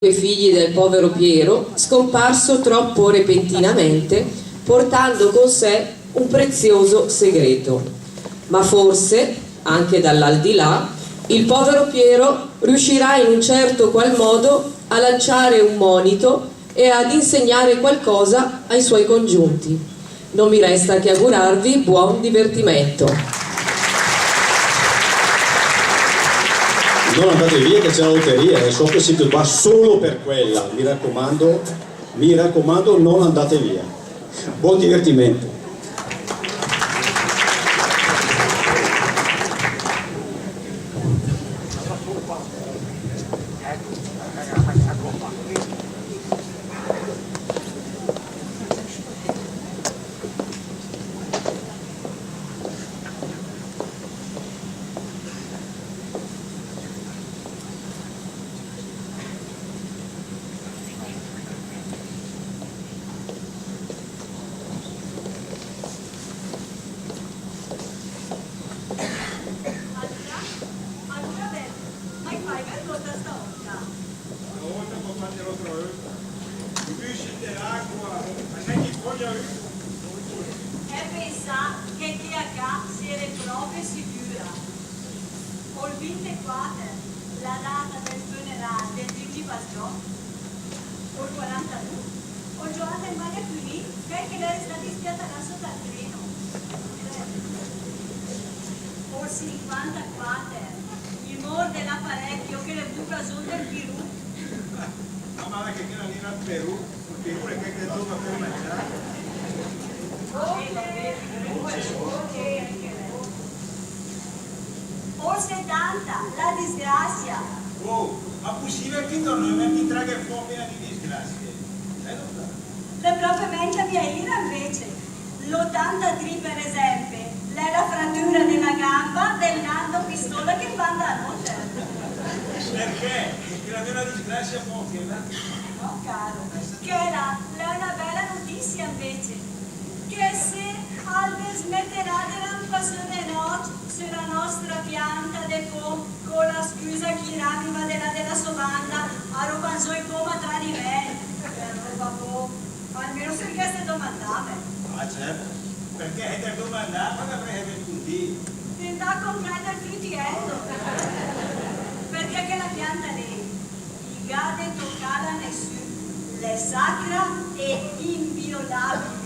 due figli del povero Piero, scomparso troppo repentinamente, portando con sé un prezioso segreto. Ma forse, anche dall'aldilà, il povero Piero riuscirà in un certo qual modo a lanciare un monito e ad insegnare qualcosa ai suoi congiunti. Non mi resta che augurarvi buon divertimento. Non andate via che c'è la lotteria, so che siete qua solo per quella, mi raccomando, non andate via. Buon divertimento. Col 24, la data del funerale del principastro, col 42, ho giocato in Maria qui, perché lei è stata spiattata sotto al treno. Col 54, il morde l'apparecchio che le buca sotto il Perù. Ma che non era al Perù, il Perù è che trova per mangiare. O 70, la disgrazia. Oh, ma possibile che non mi traga fuori di disgrazia? Le propriamente mia ira invece. L'83 per esempio, la frattura della gamba del nando pistola che va da notte. Perché? Perché la vera disgrazia può che No, caro, che è una bella notizia invece, che se Albe smetterà della passione notte sulla nostra pianta de con la scusa che arriva della sua banda a robanzò in coma tra di me. Almeno se che se domandava. Ah certo, perché è da domandare, ma l'avrei venuti. Tenta comprendere il fruttiello. Perché che la pianta lì, i gade toccata nessuno, è sacra e inviolabile.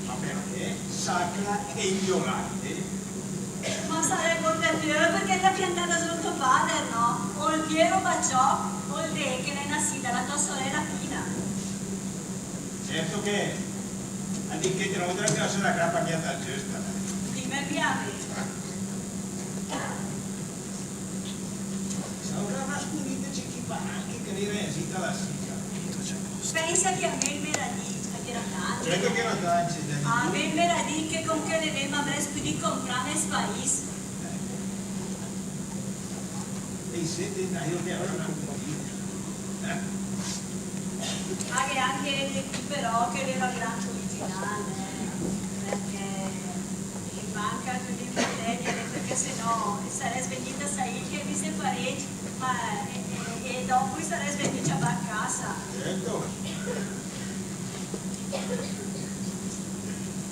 Ma perché? Sacra e inviolabile. Ma sarebbe per te perché l'ha piantata sotto padre, no? O il Piero baciò, o il re che l'è nascita la tua sorella Pina. Certo che, anche te lo vedrai che la sera grappa che ha giusta. Dimmi piave. Saura nascondite c'è chi fa anche che le resita la sica. Pensa che a me il meradì, che era tanto. Certo che era tanto. A me il meradì che con che le lema avresti di comprare spais. E siete io che avrò una bottiglia. Anche però che era grande originale, perché in banca più di fratelli, perché sennò sarei svenuta a sai che mi separei, ma e dopo sarei svenuta a casa. Certo.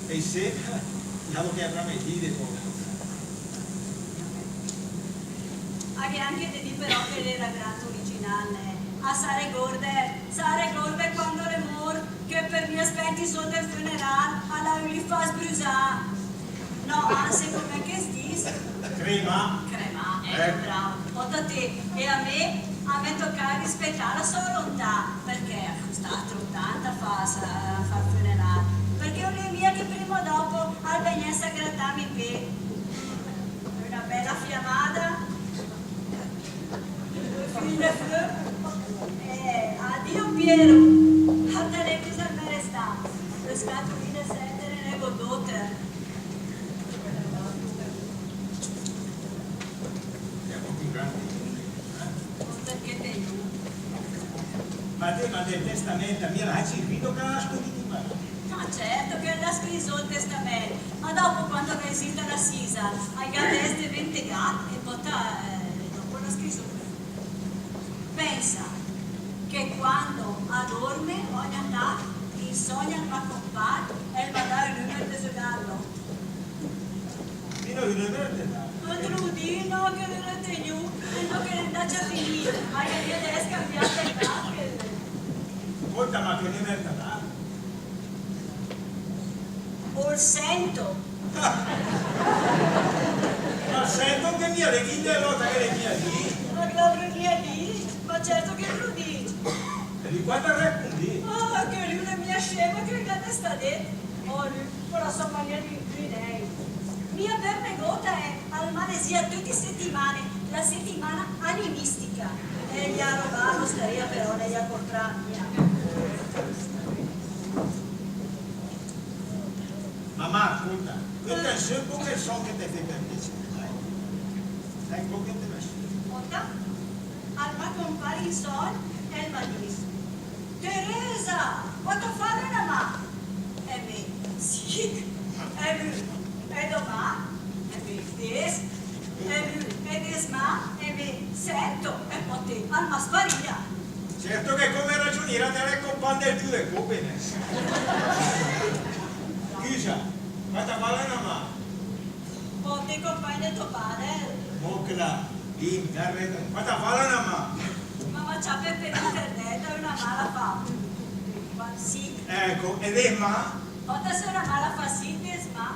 E se diciamo che avrà mettire Anche di però che era grande originale. A Sare Gorde quando le mor che per mi aspetti sotto il funerale alla li fa sbrusare. No, anzi come che stis? Crema. Bravo. Otta te. E a me tocca rispettare la sua volontà, perché sta 80 fa il funerale. Perché è mia che prima o dopo al venisse a grattarmi in pe. Una bella fiammata. Fille addio Piero, a te le bisogna restare, le scatoline sette ne godote. Siamo più grandi. Perché te io? Ma te, ma del testamento, mi l'hai scritto che l'ha scritto tu? Ma certo che l'ha scritto il testamento, ma dopo quando resita la sisa, hai gatteste 20 gatti e poi dopo l'ha scritto. Pensa che a dorme ogni natt, in sogno ma compar, e il mandare il numero di sugarlo. Fino a un numero di là. Trudino che non è tenuto, e che ne già finito, ma che io devo scambiare il cacchio. Ascolta, ma che numero di là? O sento. Ma sento che mia le chiglie lotta che le mia lì. Ma che la mia lì? Ma certo che lo dici. E di quanto racconti? Ah, che lui è mia scema che cade sta dentro. Oh, lui, con la sua maniera di lei. Mia permegota è al Malesia tutte le settimane, la settimana animistica. E gli ha rubato staria però negli ha contratti. Mamma, ascolta, questo è il solo che so che ti fai per piacere. Sai un po' che te la scelgo. Otta, al ma compare in son e il ma dice: Teresa, quanto fare una ma? E me, sì, e lui, e domani, e me, des, e lui, e des ma, e me, sento, e poi al ma sparia. Certo che come ragioniera te ne compande il più del copene. Scusa, quanto vale una ma? Poi compagni tuo padre, Mocla, internet, quanto vale una ma? mamma c'ha per internet, è una mala fa. Sì, Ecco, ed è ma? otta se una mala fa sì, des ma.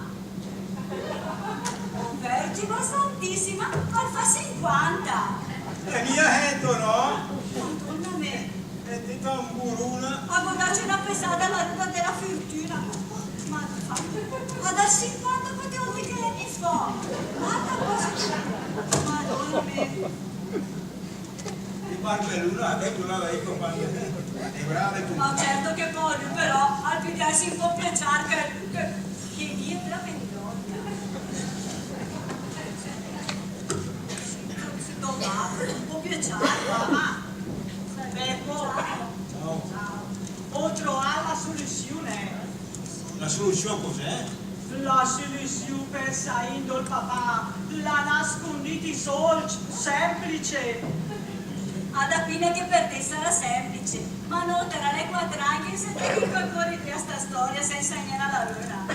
Vergine Santissima, al fa 50. È mia gente, no? Madonna me, E ti fa un buruna. a guardarci una pesata alla ruta della fortuna. Ma dal 50 potevo dire che anni fa. Guarda cosa. Madonna me. Ti barbelluna, che tu l'avevi compagno. È brava tu. Ma certo che voglio, però, al pigliarsi un po' piacere che Dio te la vendoglia. Si doveva, un po' piacere, mamma. Beppo, Ciao. ho trovato la soluzione. La soluzione cos'è? La soluzione per saindo il papà. La nasconditi solci, semplice. Ad appena che per te sarà semplice, ma non te le quadranghe se ti dico ancora di questa storia senza niente alla luna.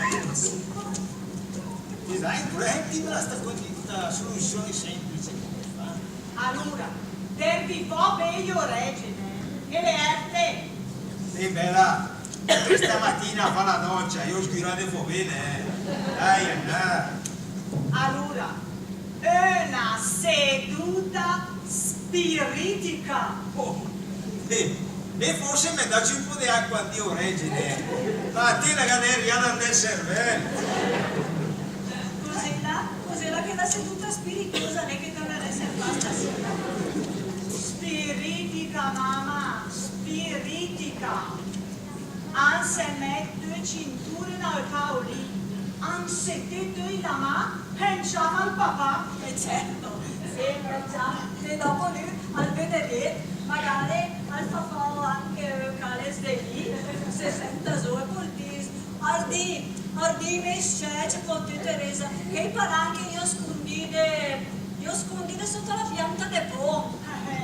Ti dai prendi questa soluzione semplice. Allora, devi po' meglio regine. E le erte. Sì, bella, questa mattina fa la doccia, io stirate un po' bene, Dai, andare. Allora, una seduta spiritica. Oh, e forse mi dacci un po' di acqua a Dio regine, ma a te la galleria del cervello. Cos'era che la seduta spiritosa lei che dovrà essere fatta stasera? Spiritica, mamma, spiritica. Anse met due cinture nel paoli, anse te due la ma, pensiamo al papà. E certo, sempre già, e dopo lui al vedere, magari al papà anche cale svegli, 60 ore portis, ardi mesce, c'è con te Teresa, che i paranchi io scondite sotto la pianta de po'.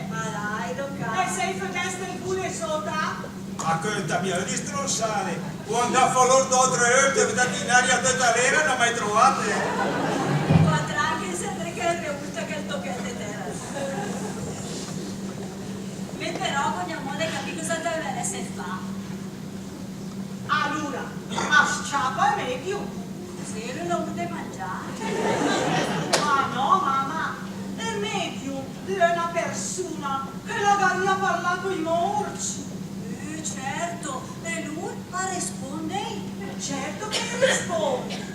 Ma dai, E Luca. sei fedesta il culo sopra? Ma questa mia di strozzare, quando ha fatto l'altra volta, vedete in aria tutta l'era, non mai trovate. Quattranchi sempre che è reulta che il tocchetto terra. Me però con mia moglie capì cosa deve essere fa. Allora, a sciapa è meglio. Se lui non vuole mangiare. Ma no, mamma, è meglio di una persona che magari ha parlato con i morti. Certo, e lui a risponde. Certo che risponde.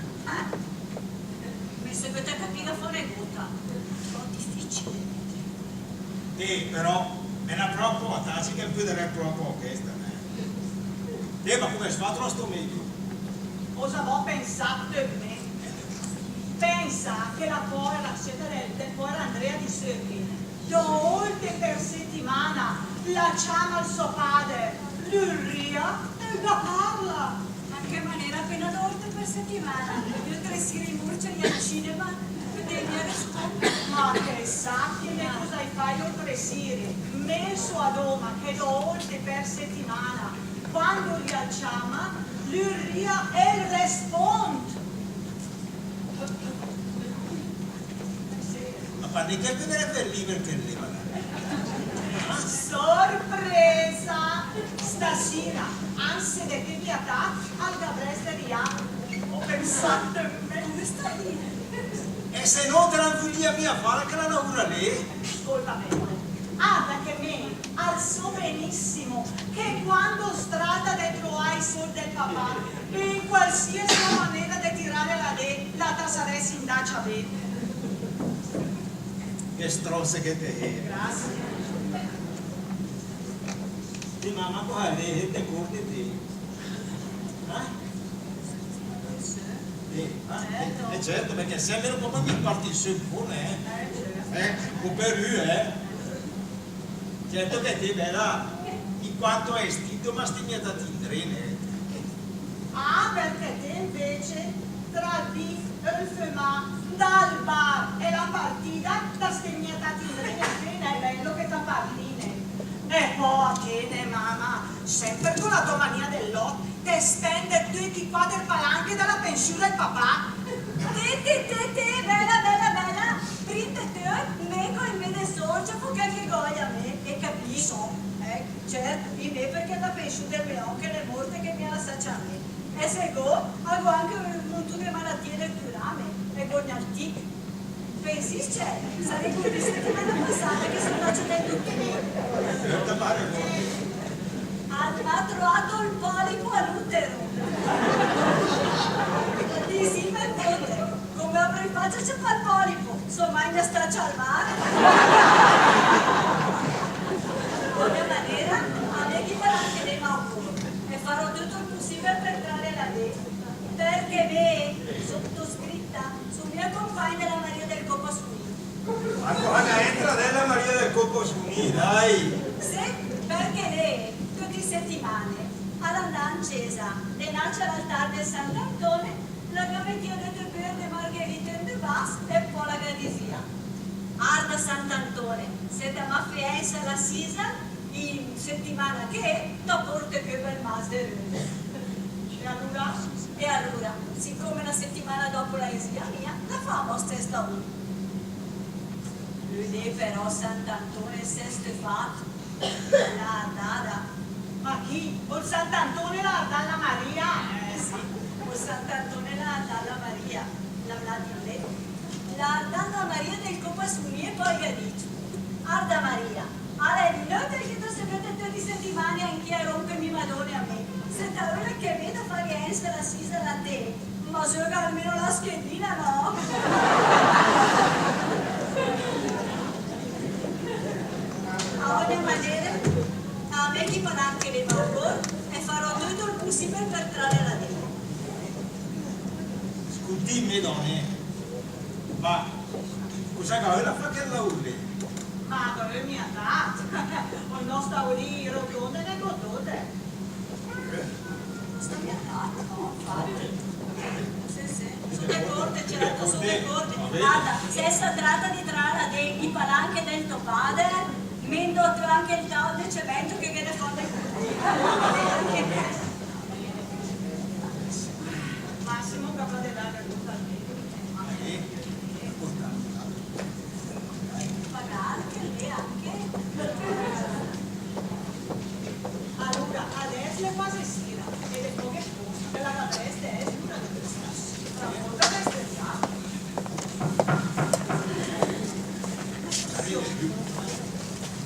Mi seguite a capire fuori gutta. Un po' difficile. Però, me ne troppo a taci che chiudere proprio questa. Ma come si fa sto meglio? Cosa ho pensato di me? Pensa che la povera seta del povero Andrea di Serri, 2 volte per settimana, la chiama al suo padre, l'urria e la parla. Ma che maniera appena 2 volte per settimana? Io tressi rimurciali al cinema e devi rispondere. Ma che sa che cosa fai oltre sire? Messo a Roma che 2 volte per per settimana. Quando li chiama, l'uria e risponde. Ma di che vedere per vivere che leva? Sorpresa! Stasera, anzi di pietà, al gabresteria. Ho pensato me stai. E se non te la figlia mia fare che la lavora lì? Ascolta me. Perché me alzo benissimo che quando strada dentro ai soldi del papà, in qualsiasi maniera di tirare la tasaresi in dacia bene. Che strosse che te è. Grazie. Di mamma qua lì te corti te. E certo, perché sembra un po' mi parti sul pune, un per certo che ti verrà in quanto è stito ma stignata tindrine. Perché te invece tra il beef e il fumà dal bar e la partita da stignata tindrine appena è bello che t'apparline. E poi che ne mamma, sempre con la tua mania dell'otto, te spende tutti qua del palanche dalla pensione del papà. Te, bella, printe te, me con me ne sorge, che goia me, e capisco, certo, in me perché la pensione del mio oncle è morta che mi ha lasciato a me. E se go, hago anche un montone di malattie del curame, e gogna il tic. Pensi c'è, sarebbe di settimana passata che sono accedendo tutti lì. Ha trovato il polipo all'utero. Dici, ma ponte, come avrei fatto c'è fa il polipo? Insomma, in staccia al mare. Di ogni maniera, a me chi farà anche dei manconi e farò tutto il possibile per entrare là dentro. Perché me, sottoscritta, su mia compagna della Maria del Coppa Sunì. Ma qua entra della Maria del Coppa Sunì, dai! Sì, perché lei, tutte le settimane, all'andare in chiesa, le nasce all'altare del Sant'Antone, la gavettina di verde margherita in de bas e poi la gadisia. Arda Sant'Antone, siete a fienza alla sisa, in settimana che ti porta più bel mas di rune. E allora, siccome una settimana dopo la esia mia, la famo stessa uno. Lui però Sant'Antone si è stefato. La dada. Ma chi? Col Sant'Antone la dalla Maria? Sì, col Sant'Antone la dalla Maria. La di lei. La dalla Maria del Coppa Sunì e poi gadito. Arda Maria. Allora, non te che tu sapete tutte le settimane anche a rompermi madone a me. Se t'aveva che vedo fa che essere assisa da te, ma gioca almeno la schedina, no? A ogni maniera, a me chi farà anche le mancor e farò tutto il possibile per trarre la dentro. Dimmi donne, ma cosa che la fa che la urli? Ma dove mi ha dato? Il nostro uri rotonde e godode. Sta mi ha dato, no? Infatti. Sì, sulle corde, certo, sulle corde. Guarda, se si tratta di trarre dei palanche del tuo padre, mi indotto anche il tavolo di cemento che viene fuori. Massimo capra di dare tutta il pagare che lei anche. Allora, adesso le fasi sera e le poche sposte della capresta è una di queste. Tra molta bestia.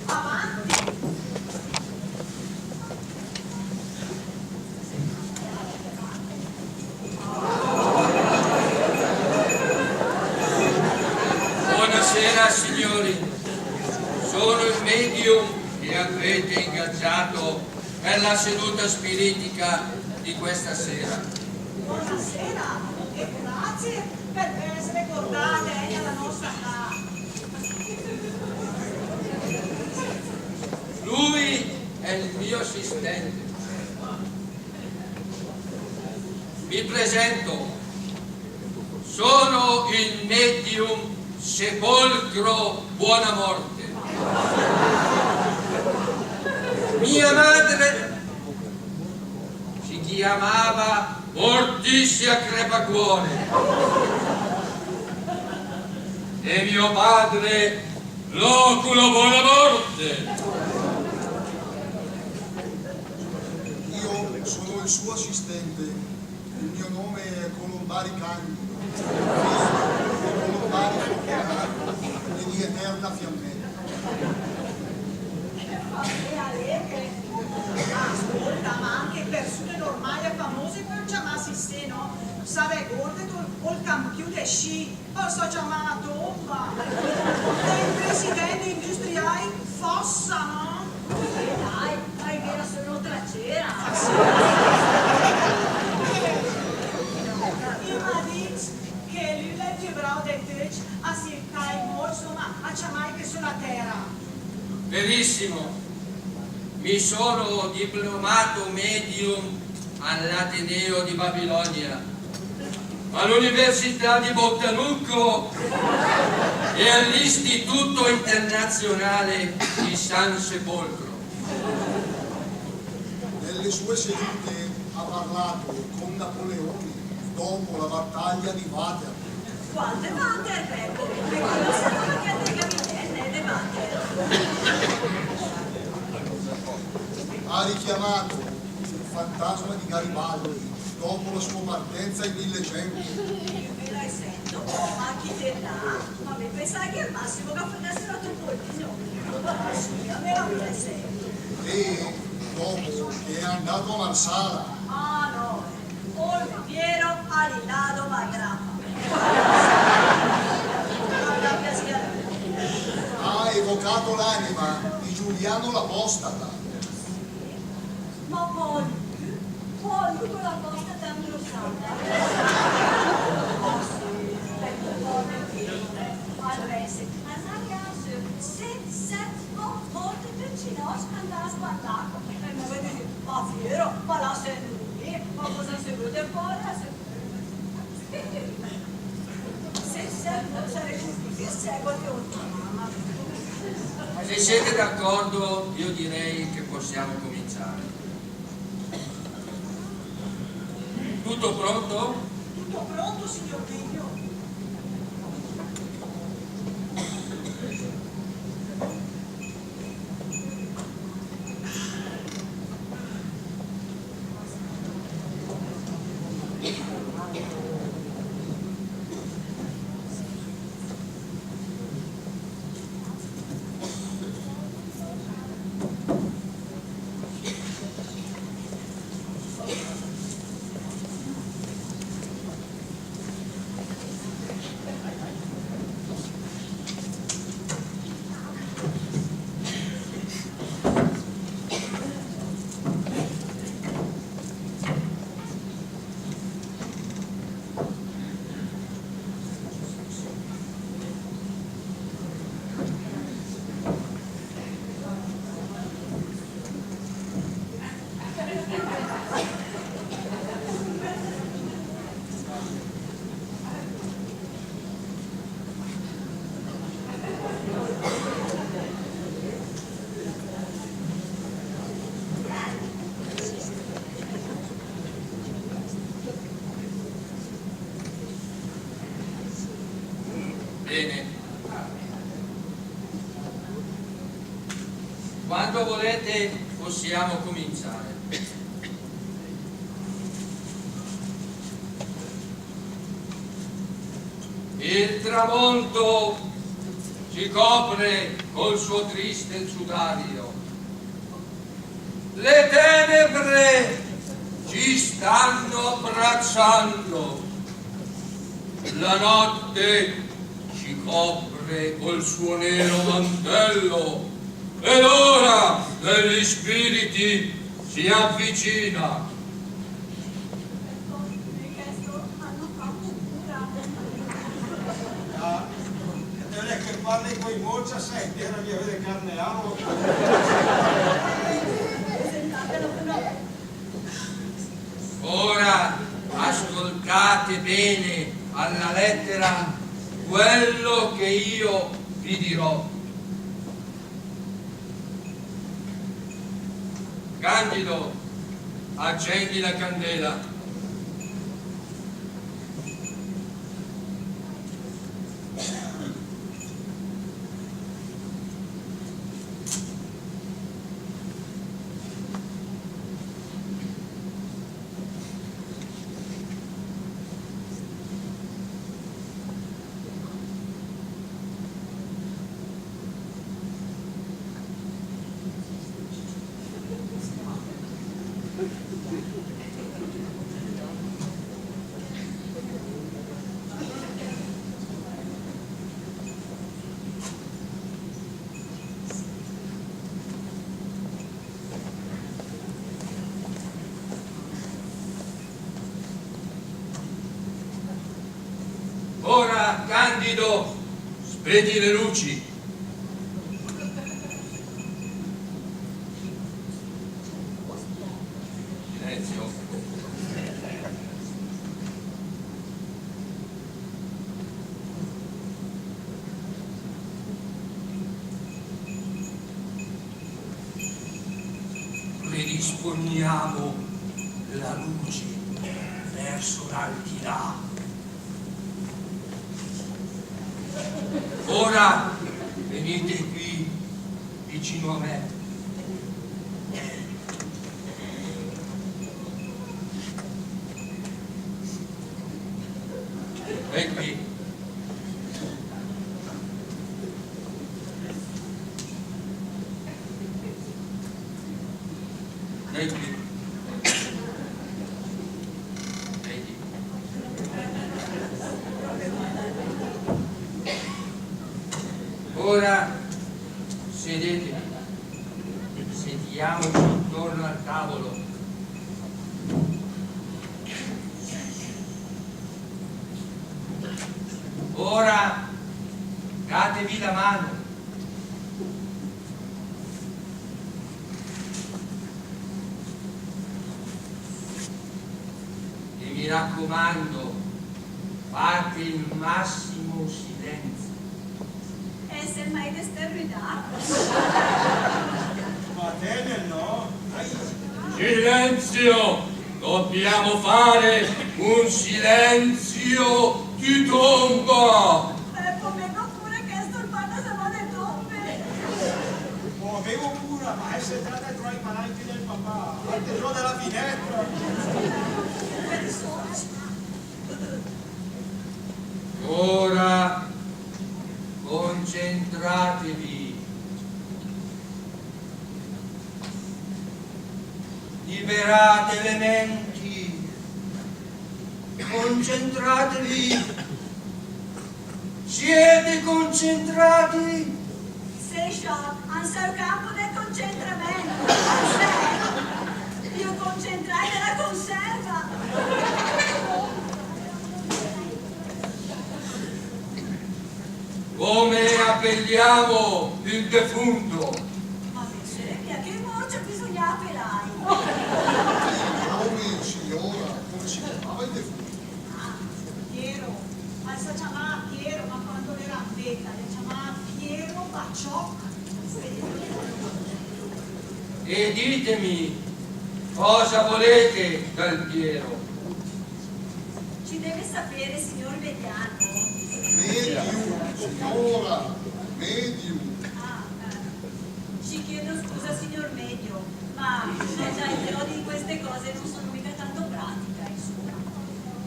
Avanti. Buonasera signori, sono il medium che avete ingaggiato per la seduta spiritica di questa sera. Buonasera e grazie per essere ricordate alla nostra casa. Lui è il mio assistente. Mi presento, sono il medium Sepolcro Buonamorte. Mia madre si chiamava Morticia Crepacuore e mio padre Loculo Buonamorte. Io sono il suo assistente, il mio nome è Colombari Candido, figlio di Colombari Focolari e di Eterna Fiammetta. Ascolta, ma anche persone normali e famose per chiamarsi se no? Sarebbe col campione di sci, posso chiamare a tomba. E il presidente industriale Fossa, no? Dai, hai vera sono tracera. Io mi dico che lui è più bravo di te a cercare molto, ma a chiamare che sulla terra. Verissimo. Mi sono diplomato medium all'Ateneo di Babilonia, all'Università di Bottalucco e all'Istituto Internazionale di San Sepolcro. Nelle sue sedute ha parlato con Napoleone dopo la battaglia di Waterloo. Quante Waterberg? Perché non sapeva che te capitenne de Waterberg. Ha richiamato il fantasma di Garibaldi dopo la sua partenza in 1100. Me la sento, ma chi te l'ha? Ma mi pensava che al massimo che facessero a tuo polino. Sì, a me la sento. E dopo che è andato a Marsala Ah no, Olviero Alilado Magrappa. ha evocato l'anima di Giuliano l'Apostata. Ma poi con la costa tanto salva. Oh sì, adesso, a ragazzo, 7 volte vicino andava a sbagliare. E mi vedi, ma fiero, ma la sento lì, ma cosa si vuole fare? Se serve, sarei che seguo che mamma. Se siete d'accordo, io direi che possiamo cominciare. Tutto pronto? Tutto pronto, signor Vigno? Bene. Quando volete possiamo cominciare. Il tramonto si copre col suo triste sudario. Le tenebre ci stanno abbracciando. La notte ci copre col suo nero mantello e l'ora degli spiriti si avvicina. Non è che parli con i moccia, sai, era di avere carne amo. Ora ascoltate bene alla lettera quello che io vi dirò. Candido, accendi la candela. Ora, Candido, spegni le luci. Silenzio. Predisponiamo la luce verso l'aldilà. Ora venite qui vicino a me. E qui. E qui. Vedi. Ora sedetevi, sediamoci intorno al tavolo. Ora datevi la mano. E mi raccomando, fate il massimo silenzio. E semmai desterminato. Ma te no? Silenzio! Dobbiamo fare un silenzio di tomba! Povevo pure che storbata se vuole tombe. Avevo pure, ma è sentata tra i parenti del papà, al tesoro della finestra. Ora concentratevi. Liberate le menti. Concentratevi. Siete concentrati? Sei shock, al seu campo del concentramento. Io concentrai della conserva. Come appelliamo il defunto? Ma messeria, che morcia bisogna appellare? Come signora, come si chiamava il defunto? Piero, ma si chiamava Piero, ma quando era a vita, le chiamava Piero Bacciocca. E ditemi, cosa volete dal Piero? Ci deve sapere, signor Mediano. Medium, signora, medium. Ci chiedo scusa, signor Medio, ma io di queste cose non sono mica tanto pratica, insomma.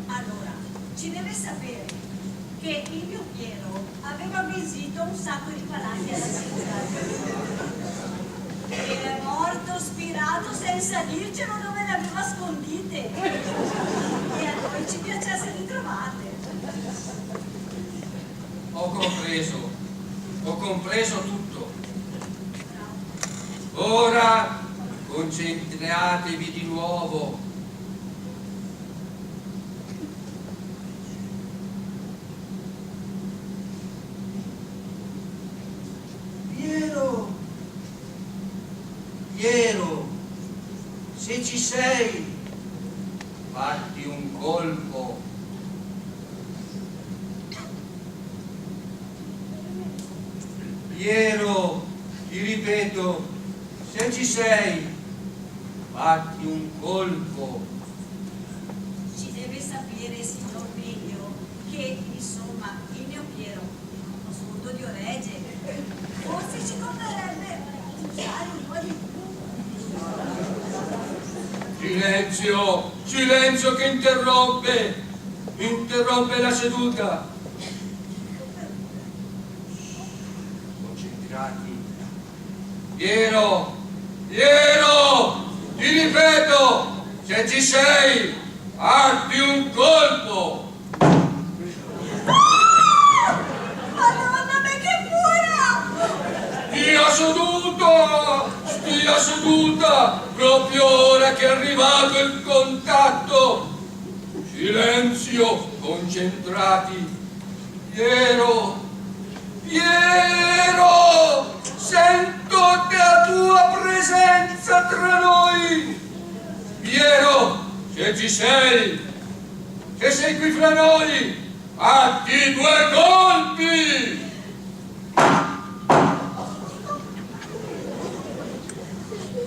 Allora, ci deve sapere che il mio Piero aveva acquisito un sacco di palati alla città. È morto spirato senza dircelo dove le aveva scondite. E a noi ci piacesse di trovarle. Ho compreso tutto. Ora concentratevi di nuovo. Piero, se ci sei, fatti un colpo. Piero, ti ripeto, se ci sei, fatti un colpo. Ci deve sapere, signor Medio, che insomma il mio Piero, uno scudo di oregge, forse ci converrebbe usare un po' di Silenzio, silenzio che interrompe la seduta. Concentrati. Piero, ti ripeto, se ci sei, fatti un colpo. Madonna, ma che furia! Stia seduta, proprio ora che è arrivato il contatto. Silenzio, concentrati. Piero, sento la tua presenza tra noi. Piero, se ci sei, se sei qui fra noi, fatti 2 colpi.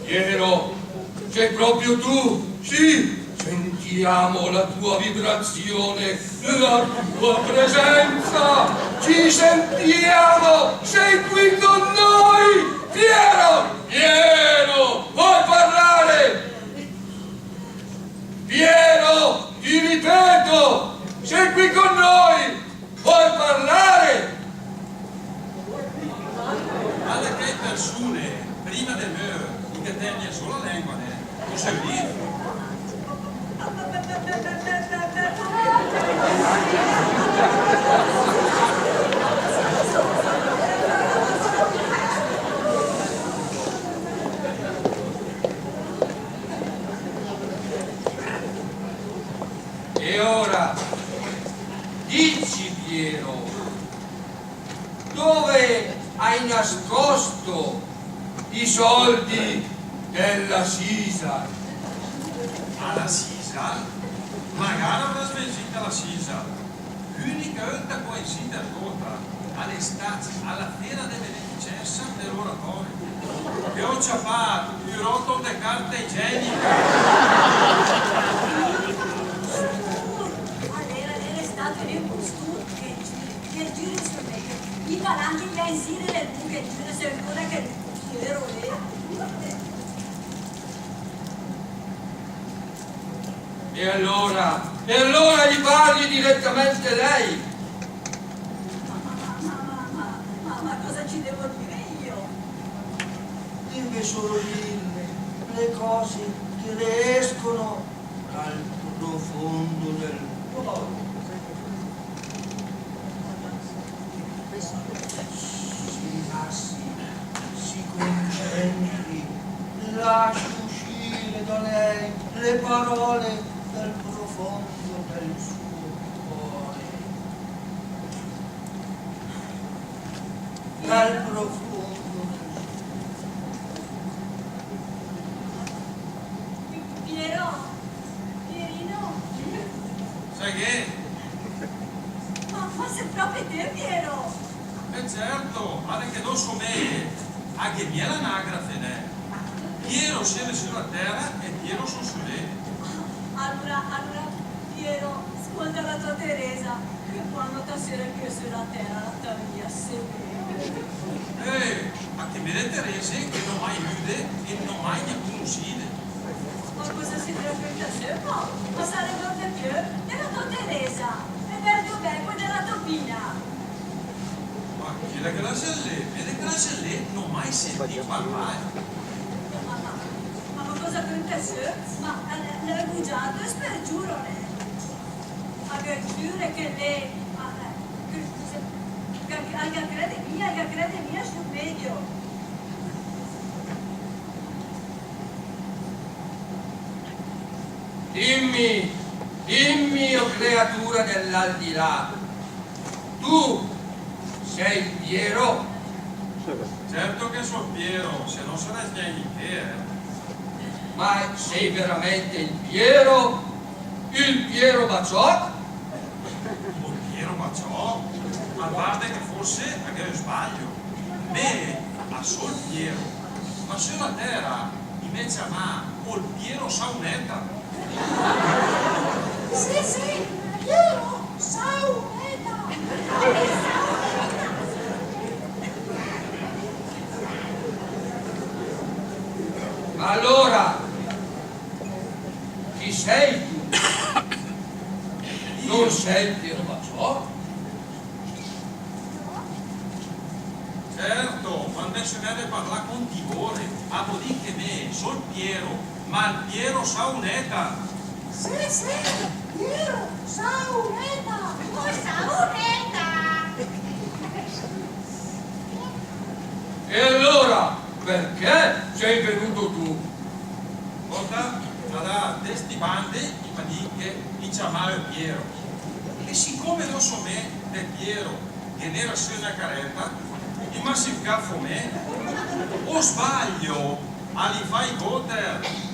Piero, sei proprio tu? Sì, sentiamo la tua vibrazione, la tua presenza, ci sentiamo, sei qui con noi! Piero, vuoi parlare? Piero, ti ripeto, sei qui con noi, vuoi parlare? Guarda che persone, prima del mio, che tengono solo la lingua, così lì. E ora, dici Piero, dove hai nascosto i soldi della Sisa? Alla Sisa? Magari avrà smentita la Sisa. L'unica volta coincide ancora all'estate, alla fiera delle beneficenza dell'oratorio. Che ho ciapato, più rotto di carta igienica. Allora, stato nel costume che giro sul meglio. I palanchi gli ha insire le buche, giro sicura che ero lì. E allora gli parli direttamente lei? Ma cosa ci devo dire io? Deve solo dirle le cose che le escono dal profondo del cuore. Si rilassi, si concentri, lasci uscire da lei le parole dal profondo del suo cuore. Dal profondo del suo Pierino? Sai che? Ma sei proprio te, Piero? Certo, guarda che non so me, anche mia l'anagrafe, ne? Piero siede sulla terra e Piero su lì. Allora, Piero, ascolta la tua Teresa, che quando stasera che sulla terra la tua via se Ma che vede Teresa che non mai nude e non mai ne conoscide. Ma cosa si deve fare? Ma sarebbe un più della tua Teresa e del tuo becco della tua Pina. Ma chi è che la c'è vede che la c'è non mai sentito parlare. Ma cosa contesse? Ma l'ha bugiato e spergiuro lei. Ma che giure che lei, che crede mia sul medio. Dimmi, o creatura dell'aldilà, tu sei Piero? Certo che sono Piero, se non sarà niente che Ma sei veramente il Piero? Il Piero Baciò? O Piero Baciò? Ma guarda che forse anche io sbaglio. Me, a sol Piero, ma sulla terra, invece a me, col Piero Saunetta. Sì, Piero Saunetta. Allora, chi sei tu? Non sei il Piero Baciò? Certo, quando se ne deve parlare con timore, a dire che me, sono Piero, ma il Piero Saunetta. Sì, Piero Saunetta. Oh, Saunetta. E allora, perché sei venuto tu? Guarda, da questi bande mi dice che mi chiamava Piero. E siccome non so me del Piero che n'era su una caretta, mi massificavo me, o sbaglio, ali fai goter.